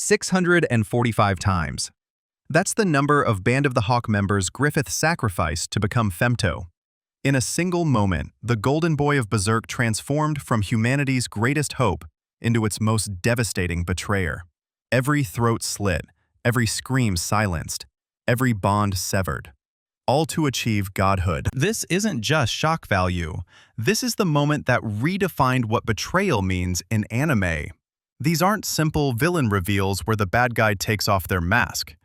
645 times. That's the number of Band of the Hawk members Griffith sacrificed to become Femto. In a single moment, the Golden Boy of Berserk transformed from humanity's greatest hope into its most devastating betrayer. Every throat slit, every scream silenced, every bond severed. All to achieve godhood. This isn't just shock value. This is the moment that redefined what betrayal means in anime. These aren't simple villain reveals where the bad guy takes off their mask.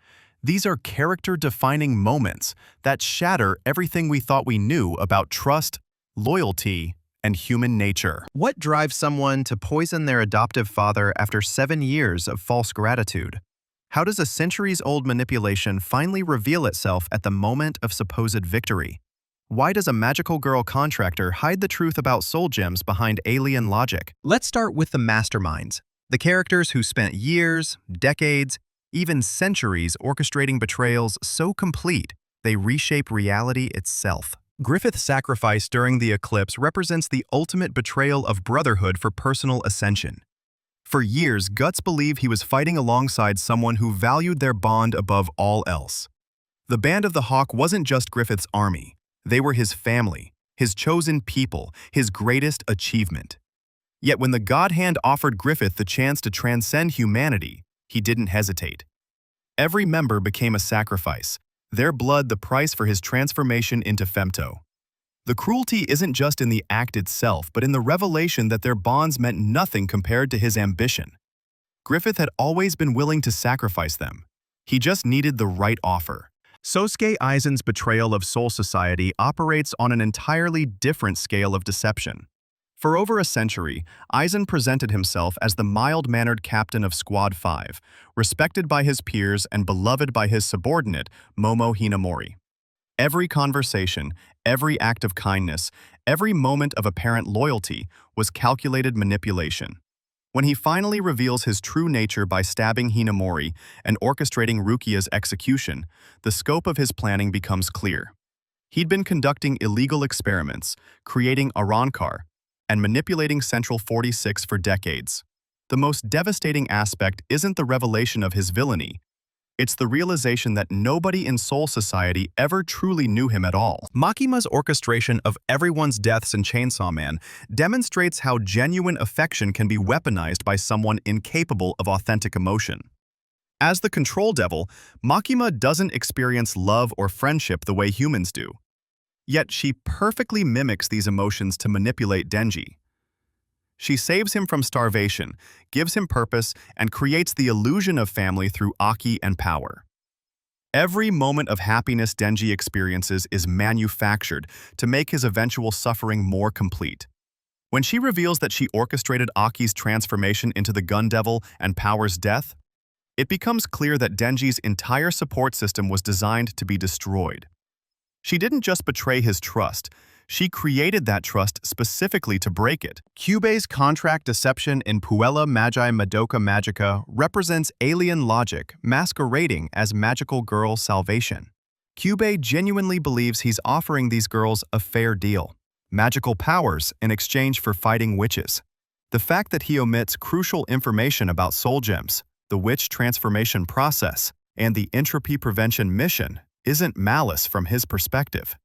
These are character-defining moments that shatter everything we thought we knew about trust, loyalty, and human nature. What drives someone to poison their adoptive father after 7 years of false gratitude? How does a centuries-old manipulation finally reveal itself at the moment of supposed victory? Why does a magical girl contractor hide the truth about soul gems behind alien logic? Let's start with the masterminds, the characters who spent years, decades, even centuries orchestrating betrayals so complete they reshape reality itself. Griffith's sacrifice during the eclipse represents the ultimate betrayal of brotherhood for personal ascension. For years, Guts believed he was fighting alongside someone who valued their bond above all else. The Band of the Hawk wasn't just Griffith's army. They were his family, his chosen people, his greatest achievement. Yet when the God Hand offered Griffith the chance to transcend humanity, he didn't hesitate. Every member became a sacrifice, their blood the price for his transformation into Femto. The cruelty isn't just in the act itself, but in the revelation that their bonds meant nothing compared to his ambition. Griffith had always been willing to sacrifice them. He just needed the right offer. Sosuke Aizen's betrayal of Soul Society operates on an entirely different scale of deception. For over a century, Aizen presented himself as the mild-mannered captain of Squad 5, respected by his peers and beloved by his subordinate, Momo Hinamori. Every conversation, every act of kindness, every moment of apparent loyalty was calculated manipulation. When he finally reveals his true nature by stabbing Hinamori and orchestrating Rukia's execution, the scope of his planning becomes clear. He'd been conducting illegal experiments, creating Arrancar, and manipulating Central 46 for decades. The most devastating aspect isn't the revelation of his villainy. It's the realization that nobody in Soul Society ever truly knew him at all. Makima's orchestration of everyone's deaths in Chainsaw Man demonstrates how genuine affection can be weaponized by someone incapable of authentic emotion. As the control devil, Makima doesn't experience love or friendship the way humans do. Yet she perfectly mimics these emotions to manipulate Denji. She saves him from starvation, gives him purpose, and creates the illusion of family through Aki and power. Every moment of happiness Denji experiences is manufactured to make his eventual suffering more complete. When she reveals that she orchestrated Aki's transformation into the Gun Devil and Power's death, it becomes clear that Denji's entire support system was designed to be destroyed. She didn't just betray his trust, she created that trust specifically to break it. Kyubey's contract deception in Puella Magi Madoka Magica represents alien logic masquerading as magical girl salvation. Kyubey genuinely believes he's offering these girls a fair deal, magical powers in exchange for fighting witches. The fact that he omits crucial information about soul gems, the witch transformation process, and the entropy prevention mission isn't malice from his perspective.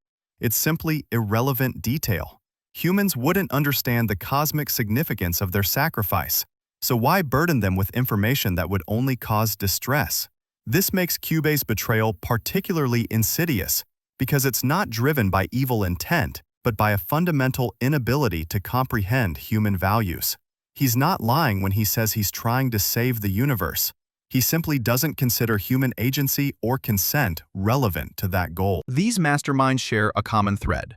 It's simply irrelevant detail. Humans wouldn't understand the cosmic significance of their sacrifice, so why burden them with information that would only cause distress? This makes Kyubey's betrayal particularly insidious, because it's not driven by evil intent, but by a fundamental inability to comprehend human values. He's not lying when he says he's trying to save the universe. He simply doesn't consider human agency or consent relevant to that goal. These masterminds share a common thread.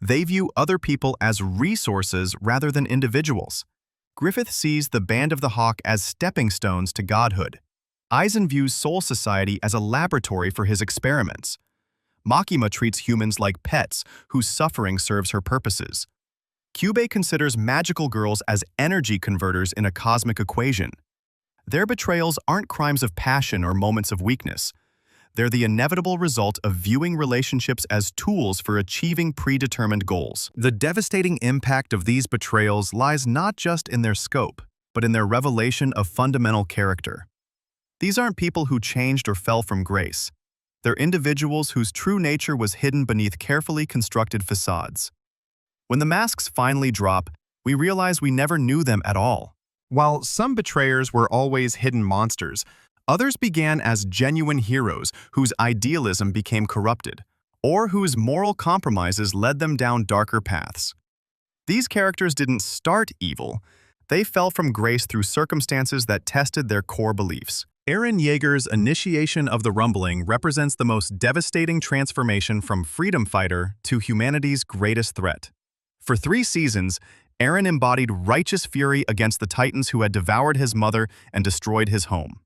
They view other people as resources rather than individuals. Griffith sees the Band of the Hawk as stepping stones to godhood. Aizen views Soul Society as a laboratory for his experiments. Makima treats humans like pets whose suffering serves her purposes. Kyubey considers magical girls as energy converters in a cosmic equation. Their betrayals aren't crimes of passion or moments of weakness. They're the inevitable result of viewing relationships as tools for achieving predetermined goals. The devastating impact of these betrayals lies not just in their scope, but in their revelation of fundamental character. These aren't people who changed or fell from grace. They're individuals whose true nature was hidden beneath carefully constructed facades. When the masks finally drop, we realize we never knew them at all. While some betrayers were always hidden monsters, others began as genuine heroes whose idealism became corrupted, or whose moral compromises led them down darker paths. These characters didn't start evil. They fell from grace through circumstances that tested their core beliefs. Eren Yeager's initiation of the rumbling represents the most devastating transformation from freedom fighter to humanity's greatest threat. For 3 seasons, Eren embodied righteous fury against the titans who had devoured his mother and destroyed his home.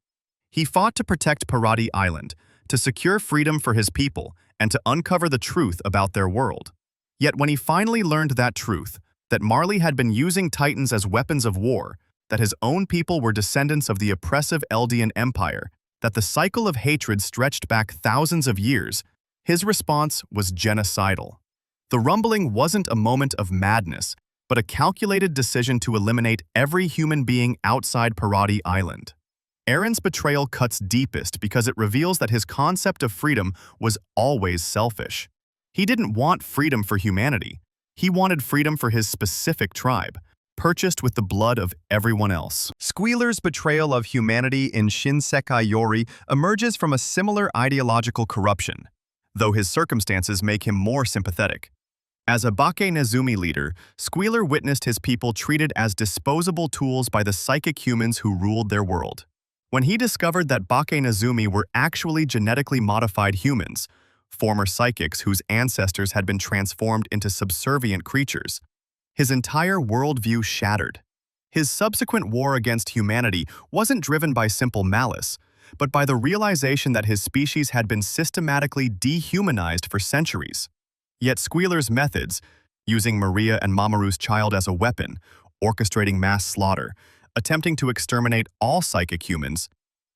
He fought to protect Parati Island, to secure freedom for his people, and to uncover the truth about their world. Yet when he finally learned that truth, that Marley had been using titans as weapons of war, that his own people were descendants of the oppressive Eldian Empire, that the cycle of hatred stretched back thousands of years, his response was genocidal. The rumbling wasn't a moment of madness, but a calculated decision to eliminate every human being outside Parati Island. Eren's betrayal cuts deepest because it reveals that his concept of freedom was always selfish. He didn't want freedom for humanity. He wanted freedom for his specific tribe, purchased with the blood of everyone else. Squealer's betrayal of humanity in Shinsekai Yori emerges from a similar ideological corruption, though his circumstances make him more sympathetic. As a Bake Nezumi leader, Squealer witnessed his people treated as disposable tools by the psychic humans who ruled their world. When he discovered that Bake Nezumi were actually genetically modified humans, former psychics whose ancestors had been transformed into subservient creatures, his entire worldview shattered. His subsequent war against humanity wasn't driven by simple malice, but by the realization that his species had been systematically dehumanized for centuries. Yet Squealer's methods, using Maria and Mamoru's child as a weapon, orchestrating mass slaughter, attempting to exterminate all psychic humans,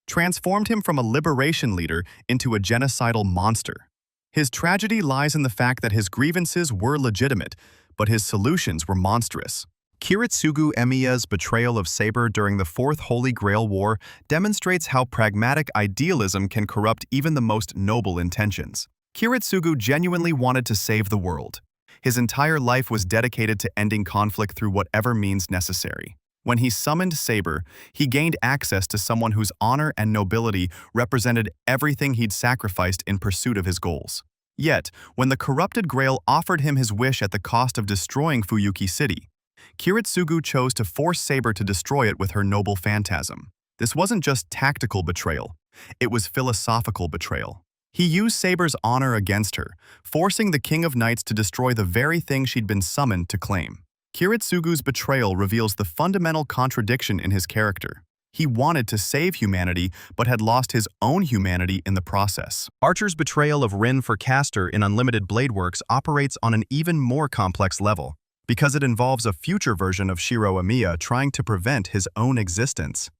transformed him from a liberation leader into a genocidal monster. His tragedy lies in the fact that his grievances were legitimate, but his solutions were monstrous. Kiritsugu Emiya's betrayal of Saber during the Fourth Holy Grail War demonstrates how pragmatic idealism can corrupt even the most noble intentions. Kiritsugu genuinely wanted to save the world. His entire life was dedicated to ending conflict through whatever means necessary. When he summoned Saber, he gained access to someone whose honor and nobility represented everything he'd sacrificed in pursuit of his goals. Yet, when the corrupted Grail offered him his wish at the cost of destroying Fuyuki City, Kiritsugu chose to force Saber to destroy it with her noble phantasm. This wasn't just tactical betrayal, it was philosophical betrayal. He used Saber's honor against her, forcing the King of Knights to destroy the very thing she'd been summoned to claim. Kiritsugu's betrayal reveals the fundamental contradiction in his character. He wanted to save humanity, but had lost his own humanity in the process. Archer's betrayal of Rin for Castor in Unlimited Blade Works operates on an even more complex level, because it involves a future version of Shiro Emiya trying to prevent his own existence.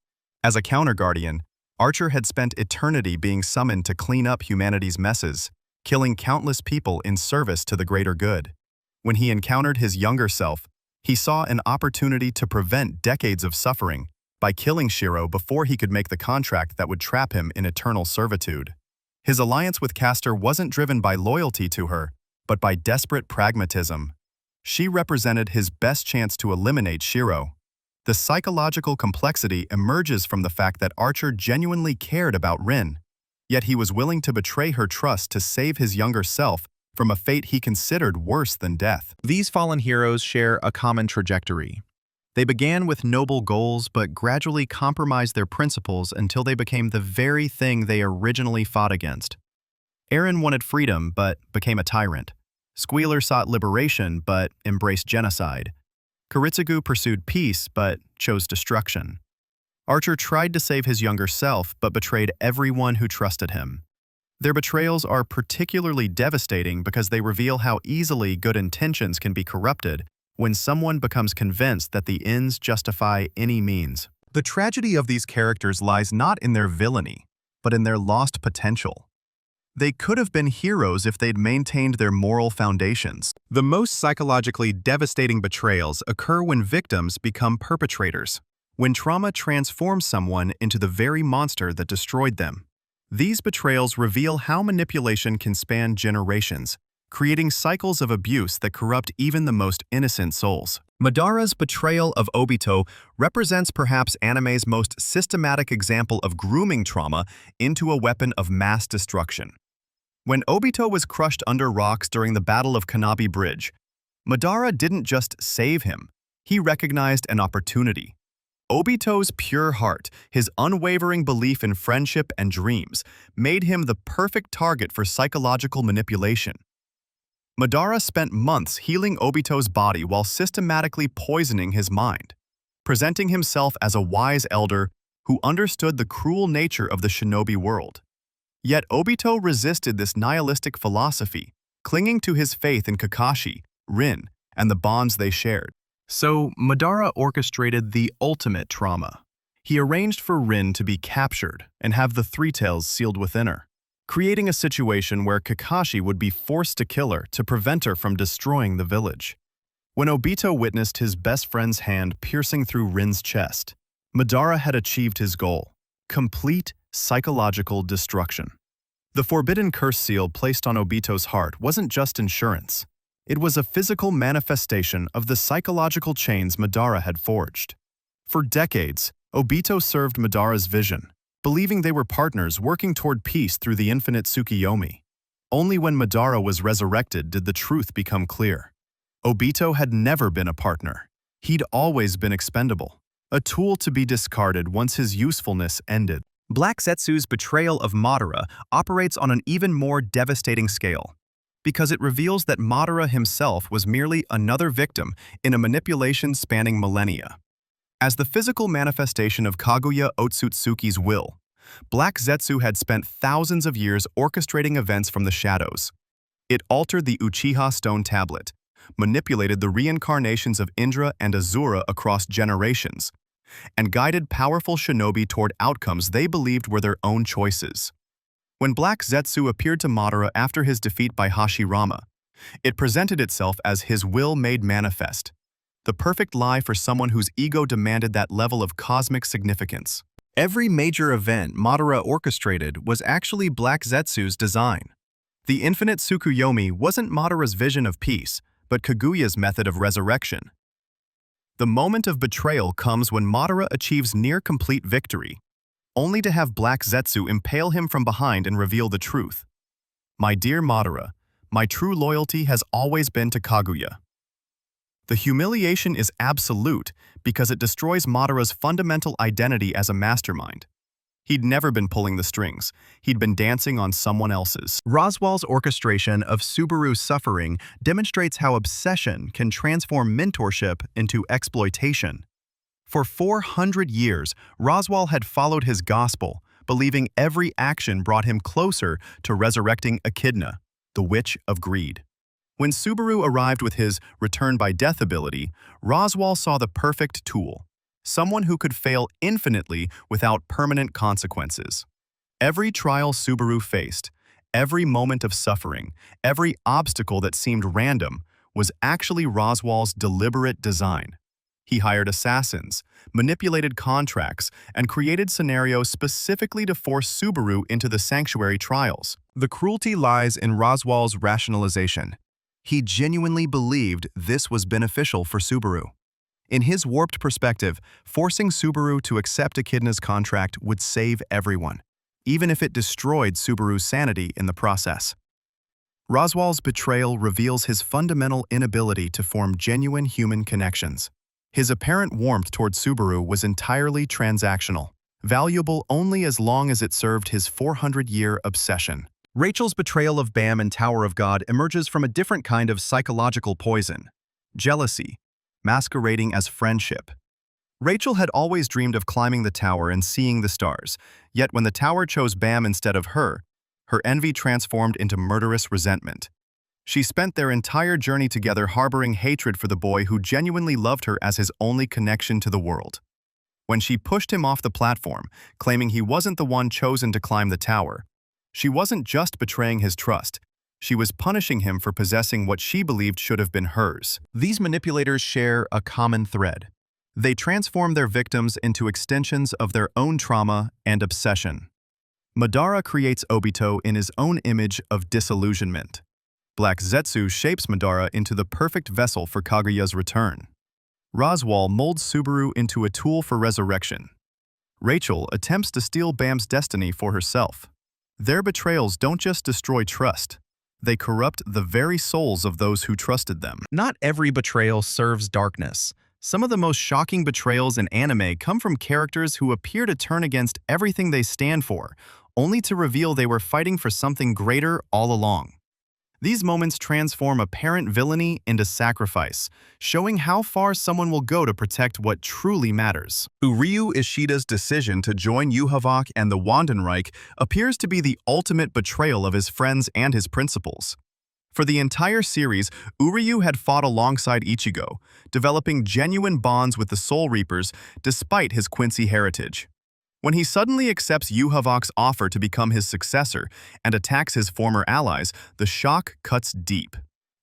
As a counter-guardian, Archer had spent eternity being summoned to clean up humanity's messes, killing countless people in service to the greater good. When he encountered his younger self, he saw an opportunity to prevent decades of suffering by killing Shiro before he could make the contract that would trap him in eternal servitude. His alliance with Castor wasn't driven by loyalty to her, but by desperate pragmatism. She represented his best chance to eliminate Shiro. The psychological complexity emerges from the fact that Archer genuinely cared about Rin, yet he was willing to betray her trust to save his younger self from a fate he considered worse than death. These fallen heroes share a common trajectory. They began with noble goals but gradually compromised their principles until they became the very thing they originally fought against. Eren wanted freedom but became a tyrant. Squealer sought liberation but embraced genocide. Kiritsugu pursued peace but chose destruction. Archer tried to save his younger self but betrayed everyone who trusted him. Their betrayals are particularly devastating because they reveal how easily good intentions can be corrupted when someone becomes convinced that the ends justify any means. The tragedy of these characters lies not in their villainy, but in their lost potential. They could have been heroes if they'd maintained their moral foundations. The most psychologically devastating betrayals occur when victims become perpetrators. when trauma transforms someone into the very monster that destroyed them. These betrayals reveal how manipulation can span generations, creating cycles of abuse that corrupt even the most innocent souls. Madara's betrayal of Obito represents perhaps anime's most systematic example of grooming trauma into a weapon of mass destruction. When Obito was crushed under rocks during the Battle of Kanabi Bridge, Madara didn't just save him, he recognized an opportunity. Obito's pure heart, his unwavering belief in friendship and dreams, made him the perfect target for psychological manipulation. Madara spent months healing Obito's body while systematically poisoning his mind, presenting himself as a wise elder who understood the cruel nature of the shinobi world. Yet Obito resisted this nihilistic philosophy, clinging to his faith in Kakashi, Rin, and the bonds they shared. So Madara orchestrated the ultimate trauma. He arranged for Rin to be captured and have the Three Tails sealed within her, creating a situation where Kakashi would be forced to kill her to prevent her from destroying the village. When Obito witnessed his best friend's hand piercing through Rin's chest, Madara had achieved his goal: complete psychological destruction. The forbidden curse seal placed on Obito's heart wasn't just insurance. It was a physical manifestation of the psychological chains Madara had forged. For decades, Obito served Madara's vision, believing they were partners working toward peace through the infinite Tsukiyomi. Only when Madara was resurrected did the truth become clear. Obito had never been a partner. He'd always been expendable, a tool to be discarded once his usefulness ended. Black Zetsu's betrayal of Madara operates on an even more devastating scale, because it reveals that Madara himself was merely another victim in a manipulation spanning millennia. As the physical manifestation of Kaguya Otsutsuki's will, Black Zetsu had spent thousands of years orchestrating events from the shadows. It altered the Uchiha stone tablet, manipulated the reincarnations of Indra and Azura across generations, and guided powerful shinobi toward outcomes they believed were their own choices. When Black Zetsu appeared to Madara after his defeat by Hashirama, it presented itself as his will made manifest, the perfect lie for someone whose ego demanded that level of cosmic significance. Every major event Madara orchestrated was actually Black Zetsu's design. The infinite Tsukuyomi wasn't Madara's vision of peace, but Kaguya's method of resurrection. The moment of betrayal comes when Madara achieves near-complete victory, only to have Black Zetsu impale him from behind and reveal the truth. My dear Madara, my true loyalty has always been to Kaguya. The humiliation is absolute because it destroys Madara's fundamental identity as a mastermind. He'd never been pulling the strings. He'd been dancing on someone else's. Roswaal's orchestration of Subaru's suffering demonstrates how obsession can transform mentorship into exploitation. For 400 years, Roswaal had followed his gospel, believing every action brought him closer to resurrecting Echidna, the Witch of Greed. When Subaru arrived with his Return by Death ability, Roswaal saw the perfect tool, someone who could fail infinitely without permanent consequences. Every trial Subaru faced, every moment of suffering, every obstacle that seemed random was actually Roswaal's deliberate design. He hired assassins, manipulated contracts, and created scenarios specifically to force Subaru into the sanctuary trials. The cruelty lies in Roswaal's rationalization. He genuinely believed this was beneficial for Subaru. In his warped perspective, forcing Subaru to accept Echidna's contract would save everyone, even if it destroyed Subaru's sanity in the process. Roswaal's betrayal reveals his fundamental inability to form genuine human connections. His apparent warmth toward Subaru was entirely transactional, valuable only as long as it served his 400-year obsession. Rachel's betrayal of Bam in Tower of God emerges from a different kind of psychological poison: jealousy, masquerading as friendship. Rachel had always dreamed of climbing the tower and seeing the stars, yet when the tower chose Bam instead of her envy transformed into murderous resentment. She spent their entire journey together harboring hatred for the boy who genuinely loved her as his only connection to the world. When she pushed him off the platform, claiming he wasn't the one chosen to climb the tower, she wasn't just betraying his trust, she was punishing him for possessing what she believed should have been hers. These manipulators share a common thread. They transform their victims into extensions of their own trauma and obsession. Madara creates Obito in his own image of disillusionment. Black Zetsu shapes Madara into the perfect vessel for Kaguya's return. Roswaal molds Subaru into a tool for resurrection. Rachel attempts to steal Bam's destiny for herself. Their betrayals don't just destroy trust, they corrupt the very souls of those who trusted them. Not every betrayal serves darkness. Some of the most shocking betrayals in anime come from characters who appear to turn against everything they stand for, only to reveal they were fighting for something greater all along. These moments transform apparent villainy into sacrifice, showing how far someone will go to protect what truly matters. Uryu Ishida's decision to join Yhwach and the Wandenreich appears to be the ultimate betrayal of his friends and his principles. For the entire series, Uryu had fought alongside Ichigo, developing genuine bonds with the Soul Reapers despite his Quincy heritage. When he suddenly accepts Yhwach's offer to become his successor and attacks his former allies, the shock cuts deep.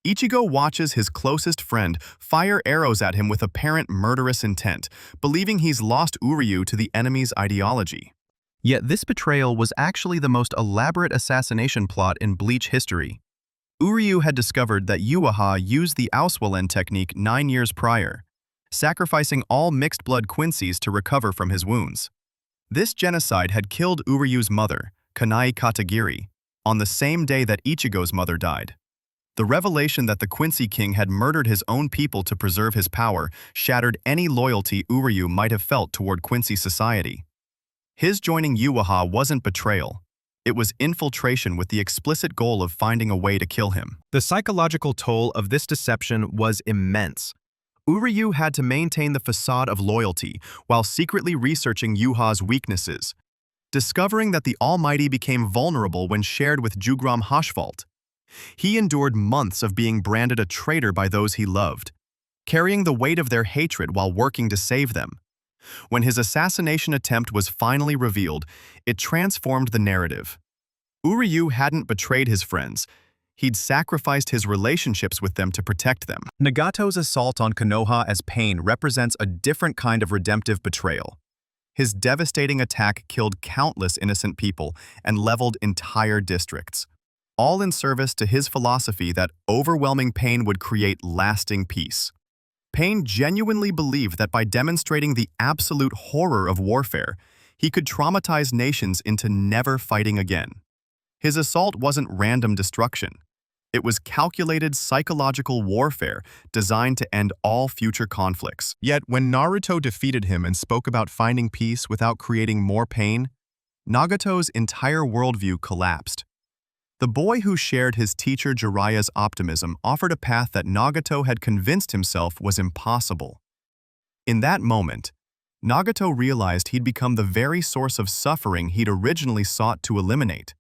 Ichigo watches his closest friend fire arrows at him with apparent murderous intent, believing he's lost Uryu to the enemy's ideology. Yet this betrayal was actually the most elaborate assassination plot in Bleach history. Uryu had discovered that Yhwach used the Auswählen technique 9 years prior, sacrificing all mixed-blood Quincy's to recover from his wounds. This genocide had killed Uryu's mother, Kanai Katagiri, on the same day that Ichigo's mother died. The revelation that the Quincy King had murdered his own people to preserve his power shattered any loyalty Uryu might have felt toward Quincy society. His joining Yhwach wasn't betrayal. It was infiltration with the explicit goal of finding a way to kill him. The psychological toll of this deception was immense. Uryu had to maintain the facade of loyalty while secretly researching Yhwach's weaknesses, discovering that the Almighty became vulnerable when shared with Jugram Haschwalt. He endured months of being branded a traitor by those he loved, carrying the weight of their hatred while working to save them. When his assassination attempt was finally revealed, it transformed the narrative. Uryu hadn't betrayed his friends. He'd sacrificed his relationships with them to protect them. Nagato's assault on Konoha as Pain represents a different kind of redemptive betrayal. His devastating attack killed countless innocent people and leveled entire districts, all in service to his philosophy that overwhelming pain would create lasting peace. Pain genuinely believed that by demonstrating the absolute horror of warfare, he could traumatize nations into never fighting again. His assault wasn't random destruction. It was calculated psychological warfare designed to end all future conflicts. Yet when Naruto defeated him and spoke about finding peace without creating more pain, Nagato's entire worldview collapsed. The boy who shared his teacher Jiraiya's optimism offered a path that Nagato had convinced himself was impossible. In that moment, Nagato realized he'd become the very source of suffering he'd originally sought to eliminate.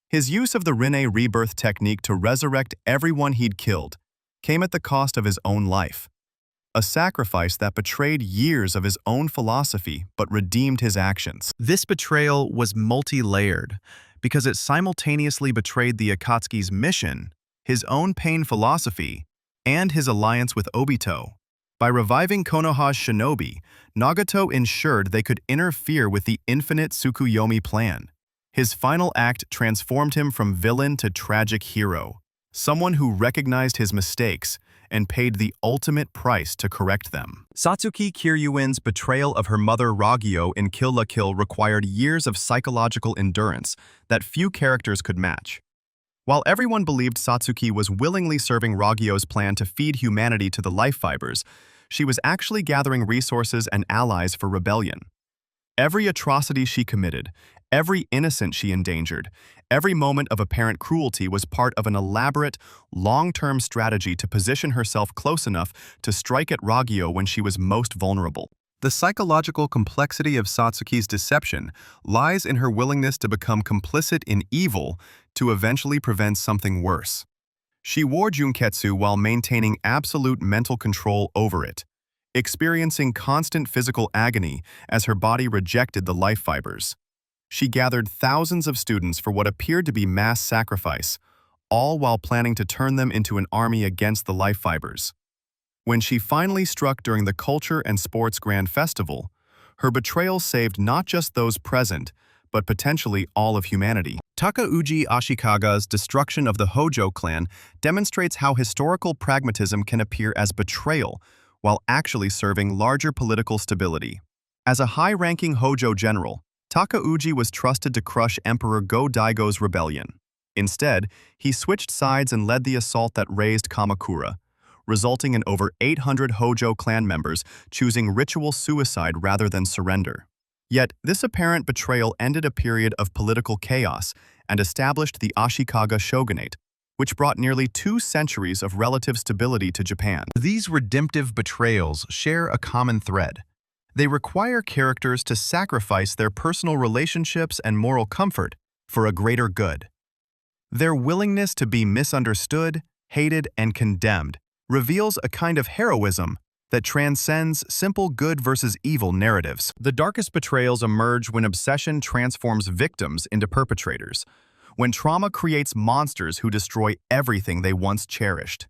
His use of the Rinne rebirth technique to resurrect everyone he'd killed came at the cost of his own life, a sacrifice that betrayed years of his own philosophy but redeemed his actions. This betrayal was multi-layered because it simultaneously betrayed the Akatsuki's mission, his own pain philosophy, and his alliance with Obito. By reviving Konoha's shinobi, Nagato ensured they could interfere with the infinite Tsukuyomi plan. His final act transformed him from villain to tragic hero, someone who recognized his mistakes and paid the ultimate price to correct them. Satsuki Kiryuin's betrayal of her mother Ragyo in Kill la Kill required years of psychological endurance that few characters could match. While everyone believed Satsuki was willingly serving Ragyo's plan to feed humanity to the life fibers, she was actually gathering resources and allies for rebellion. Every atrocity she committed, every innocent she endangered, every moment of apparent cruelty was part of an elaborate, long-term strategy to position herself close enough to strike at Ragyo when she was most vulnerable. The psychological complexity of Satsuki's deception lies in her willingness to become complicit in evil to eventually prevent something worse. She wore Junketsu while maintaining absolute mental control over it, experiencing constant physical agony as her body rejected the life fibers. She gathered thousands of students for what appeared to be mass sacrifice, all while planning to turn them into an army against the life fibers. When she finally struck during the Culture and Sports Grand Festival, her betrayal saved not just those present, but potentially all of humanity. Takauji Ashikaga's destruction of the Hojo clan demonstrates how historical pragmatism can appear as betrayal while actually serving larger political stability. As a high-ranking Hojo general, Takauji was trusted to crush Emperor Go-Daigo's rebellion. Instead, he switched sides and led the assault that razed Kamakura, resulting in over 800 Hojo clan members choosing ritual suicide rather than surrender. Yet, this apparent betrayal ended a period of political chaos and established the Ashikaga shogunate, which brought nearly 2 centuries of relative stability to Japan. These redemptive betrayals share a common thread. They require characters to sacrifice their personal relationships and moral comfort for a greater good. Their willingness to be misunderstood, hated, and condemned reveals a kind of heroism that transcends simple good versus evil narratives. The darkest betrayals emerge when obsession transforms victims into perpetrators, when trauma creates monsters who destroy everything they once cherished.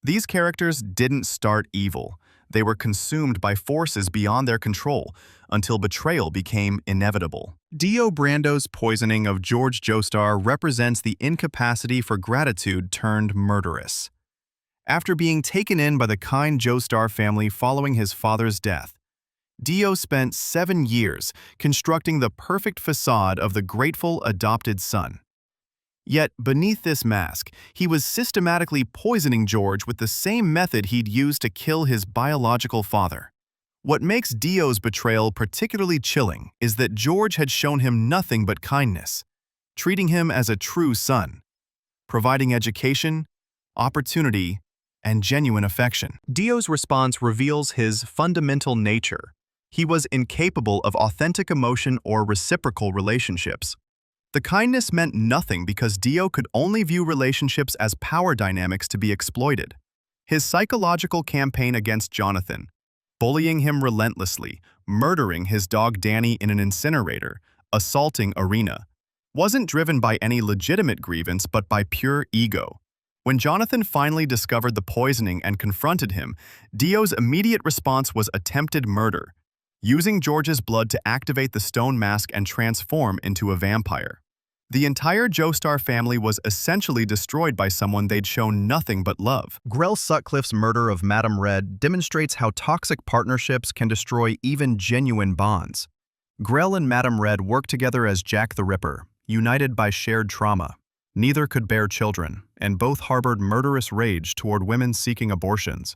These characters didn't start evil. They were consumed by forces beyond their control until betrayal became inevitable. Dio Brando's poisoning of George Joestar represents the incapacity for gratitude turned murderous. After being taken in by the kind Joestar family following his father's death, Dio spent 7 years constructing the perfect facade of the grateful adopted son. Yet, beneath this mask, he was systematically poisoning George with the same method he'd used to kill his biological father. What makes Dio's betrayal particularly chilling is that George had shown him nothing but kindness, treating him as a true son, providing education, opportunity, and genuine affection. Dio's response reveals his fundamental nature. He was incapable of authentic emotion or reciprocal relationships. The kindness meant nothing because Dio could only view relationships as power dynamics to be exploited. His psychological campaign against Jonathan, bullying him relentlessly, murdering his dog Danny in an incinerator, assaulting Arena, wasn't driven by any legitimate grievance but by pure ego. When Jonathan finally discovered the poisoning and confronted him, Dio's immediate response was attempted murder, using George's blood to activate the stone mask and transform into a vampire. The entire Joestar family was essentially destroyed by someone they'd shown nothing but love. Grell Sulcliff's murder of Madame Red demonstrates how toxic partnerships can destroy even genuine bonds. Grell and Madame Red worked together as Jack the Ripper, united by shared trauma. Neither could bear children, and both harbored murderous rage toward women seeking abortions.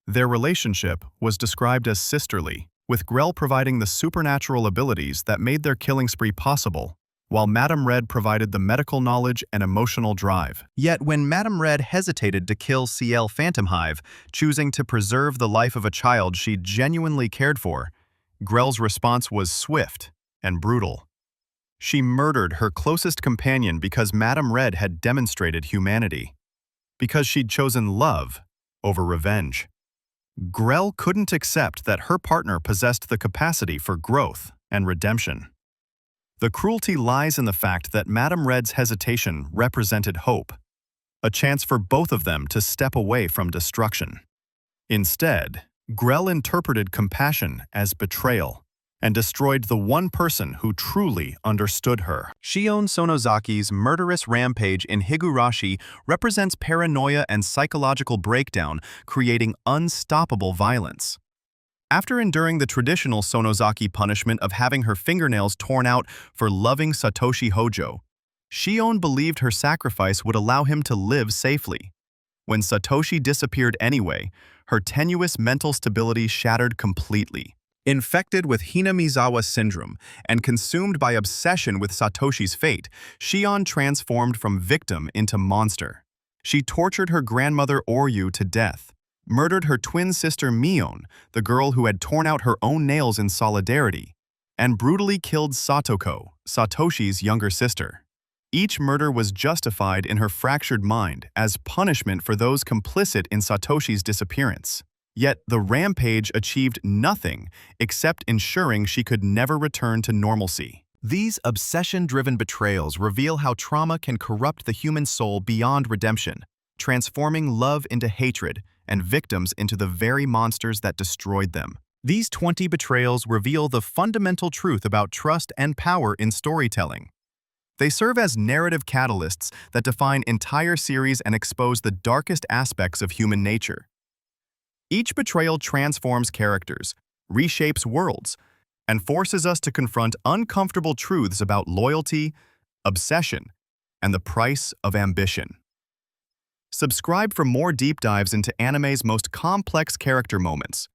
Their relationship was described as sisterly, with Grell providing the supernatural abilities that made their killing spree possible, while Madame Red provided the medical knowledge and emotional drive. Yet when Madame Red hesitated to kill CL Phantom Hive, choosing to preserve the life of a child she genuinely cared for, Grell's response was swift and brutal. She murdered her closest companion because Madame Red had demonstrated humanity, because she'd chosen love over revenge. Grell couldn't accept that her partner possessed the capacity for growth and redemption. The cruelty lies in the fact that Madame Red's hesitation represented hope, a chance for both of them to step away from destruction. Instead, Grell interpreted compassion as betrayal and destroyed the one person who truly understood her. Shion Sonozaki's murderous rampage in Higurashi represents paranoia and psychological breakdown, creating unstoppable violence. After enduring the traditional Sonozaki punishment of having her fingernails torn out for loving Satoshi Hojo, Shion believed her sacrifice would allow him to live safely. When Satoshi disappeared anyway, her tenuous mental stability shattered completely. Infected with Hinamizawa syndrome and consumed by obsession with Satoshi's fate, Shion transformed from victim into monster. She tortured her grandmother Uryu to death, murdered her twin sister Mion, the girl who had torn out her own nails in solidarity, and brutally killed Satoko, Satoshi's younger sister. Each murder was justified in her fractured mind as punishment for those complicit in Satoshi's disappearance. Yet the rampage achieved nothing except ensuring she could never return to normalcy. These obsession-driven betrayals reveal how trauma can corrupt the human soul beyond redemption, transforming love into hatred and victims into the very monsters that destroyed them. These 20 betrayals reveal the fundamental truth about trust and power in storytelling. They serve as narrative catalysts that define entire series and expose the darkest aspects of human nature. Each betrayal transforms characters, reshapes worlds, and forces us to confront uncomfortable truths about loyalty, obsession, and the price of ambition. Subscribe for more deep dives into anime's most complex character moments.